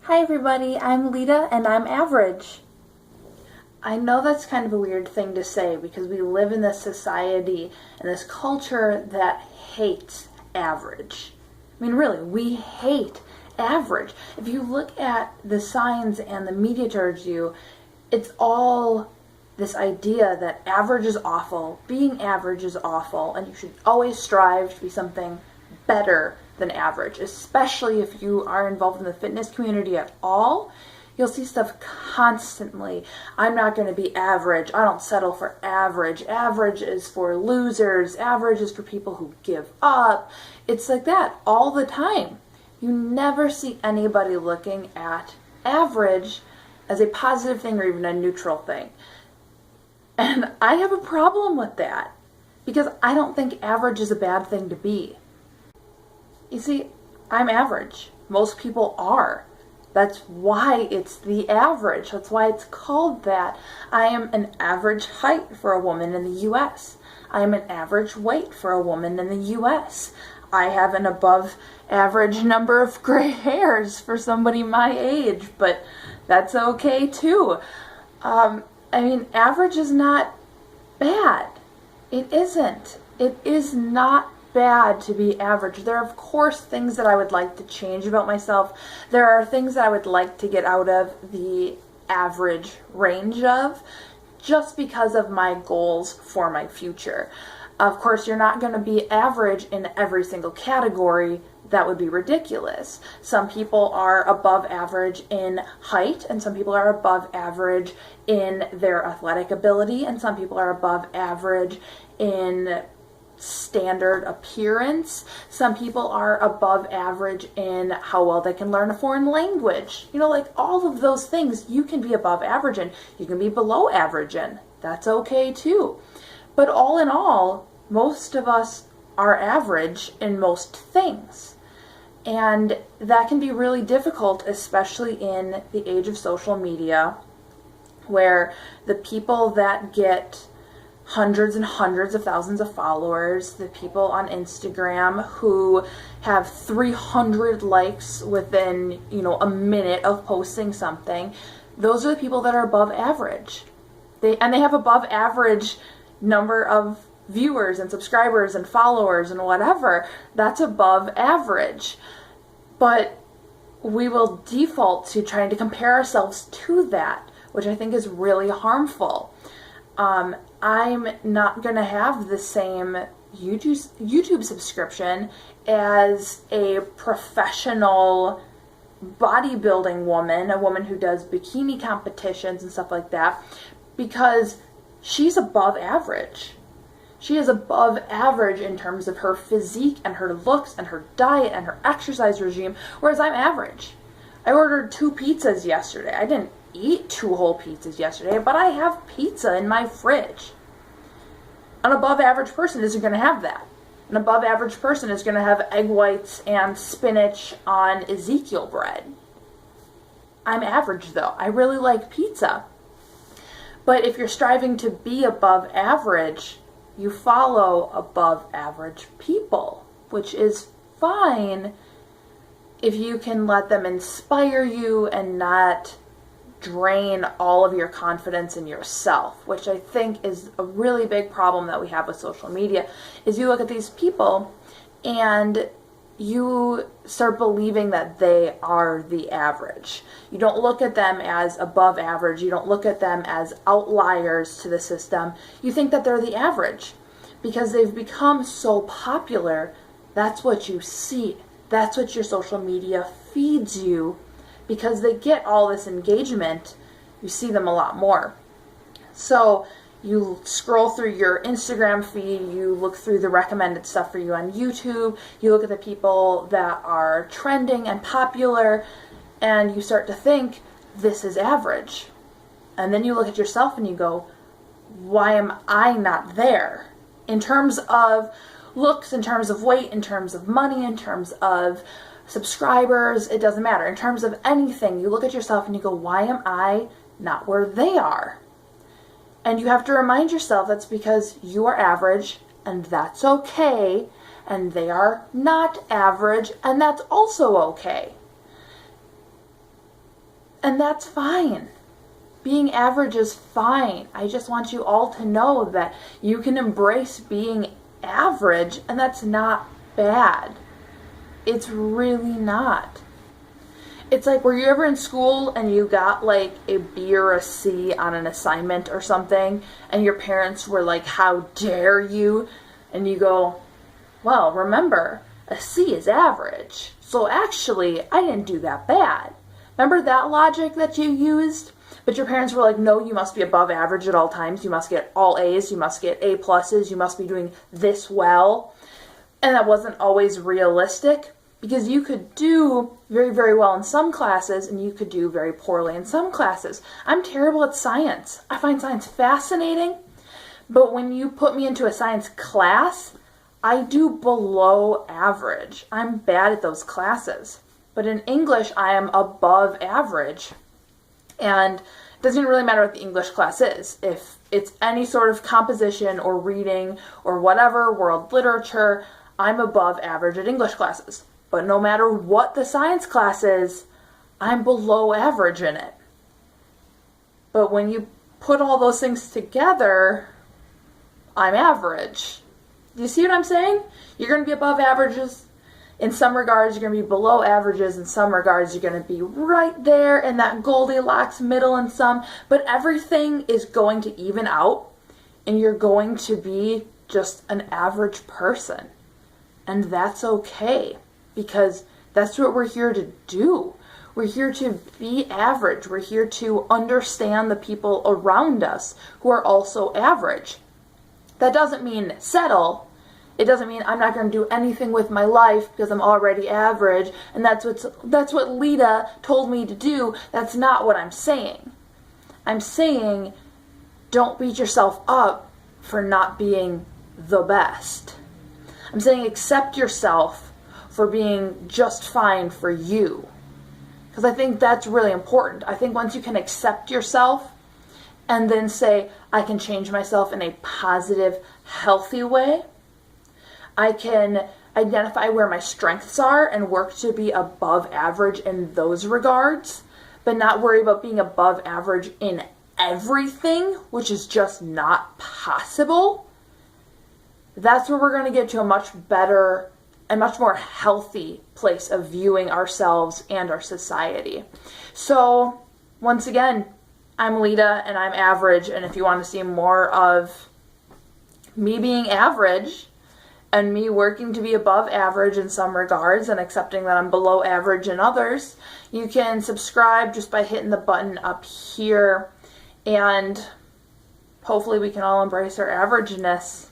Hi everybody, I'm Lita and I'm average. I know that's kind of a weird thing to say because we live in this society and this culture that hates average. I mean, really, we hate average. If you look at the signs and the media towards you, it's all this idea that average is awful, being average is awful, and you should always strive to be something better than average, especially if you are involved in the fitness community at all. You'll see stuff constantly. I'm not going to be average. I don't settle for average. Average is for losers. Average is for people who give up. It's like that all the time. You never see anybody looking at average as a positive thing or even a neutral thing. And I have a problem with that because I don't think average is a bad thing to be. You see, I'm average. Most people are. That's why it's the average. That's why it's called that. I am an average height for a woman in the US. I am an average weight for a woman in the US. I have an above average number of gray hairs for somebody my age, but that's okay too. Average is not bad. It isn't. It is not bad to be average. There are, of course, things that I would like to change about myself. There are things that I would like to get out of the average range of, just because of my goals for my future. Of course, you're not going to be average in every single category. That would be ridiculous. Some people are above average in height, and some people are above average in their athletic ability, and some people are above average in standard appearance. Some people are above average in how well they can learn a foreign language. Like all of those things you can be above average in. You can be below average in. That's okay too. But all in all, most of us are average in most things. And that can be really difficult, especially in the age of social media, where the people that get hundreds and hundreds of thousands of followers, the people on Instagram who have 300 likes within, a minute of posting something, those are the people that are above average. They have above average number of viewers and subscribers and followers and whatever. That's above average. But we will default to trying to compare ourselves to that, which I think is really harmful. I'm not going to have the same YouTube subscription as a professional bodybuilding woman, a woman who does bikini competitions and stuff like that, because she's above average. She is above average in terms of her physique and her looks and her diet and her exercise regime, whereas I'm average. I ordered 2 pizzas yesterday. I didn't eat 2 whole pizzas yesterday, but I have pizza in my fridge. An above average person isn't going to have that. An above average person is going to have egg whites and spinach on Ezekiel bread. I'm average though. I really like pizza. But if you're striving to be above average, you follow above average people, which is fine if you can let them inspire you and not drain all of your confidence in yourself, which I think is a really big problem that we have with social media, is you look at these people and you start believing that they are the average. You don't look at them as above average. You don't look at them as outliers to the system. You think that they're the average because they've become so popular. That's what you see. That's what your social media feeds you. Because they get all this engagement, you see them a lot more. So you scroll through your Instagram feed, you look through the recommended stuff for you on YouTube, you look at the people that are trending and popular, and you start to think, this is average. And then you look at yourself and you go, why am I not there? In terms of looks, in terms of weight, in terms of money, in terms of subscribers, it doesn't matter. In terms of anything, you look at yourself and you go, why am I not where they are? And you have to remind yourself that's because you are average, and that's okay, and they are not average, and that's also okay. And that's fine. Being average is fine. I just want you all to know that you can embrace being average, and that's not bad. It's really not. It's like, were you ever in school and you got like a B or a C on an assignment or something, and your parents were like, how dare you? And you go, well, remember, a C is average. So actually, I didn't do that bad. Remember that logic that you used? But your parents were like, no, you must be above average at all times. You must get all A's. You must get A pluses. You must be doing this well. And that wasn't always realistic, because you could do very, very well in some classes and you could do very poorly in some classes. I'm terrible at science. I find science fascinating, but when you put me into a science class, I do below average. I'm bad at those classes. But in English, I am above average. And it doesn't really matter what the English class is. If it's any sort of composition or reading or whatever, world literature, I'm above average at English classes. But no matter what the science class is, I'm below average in it. But when you put all those things together, I'm average. Do you see what I'm saying? You're going to be above averages in some regards, you're going to be below averages. In some regards, you're going to be right there in that Goldilocks middle in some. But everything is going to even out, and you're going to be just an average person. And that's okay, because that's what we're here to do. We're here to be average. We're here to understand the people around us who are also average. That doesn't mean settle. It doesn't mean I'm not going to do anything with my life because I'm already average, and that's what Lita told me to do. That's not what I'm saying. I'm saying don't beat yourself up for not being the best. I'm saying accept yourself for being just fine for you. Because I think that's really important. I think once you can accept yourself and then say, I can change myself in a positive, healthy way, I can identify where my strengths are and work to be above average in those regards, but not worry about being above average in everything, which is just not possible. That's where we're going to get to a much better and much more healthy place of viewing ourselves and our society. So, once again, I'm Lita and I'm average, and if you want to see more of me being average, and me working to be above average in some regards and accepting that I'm below average in others, you can subscribe just by hitting the button up here, and hopefully we can all embrace our averageness.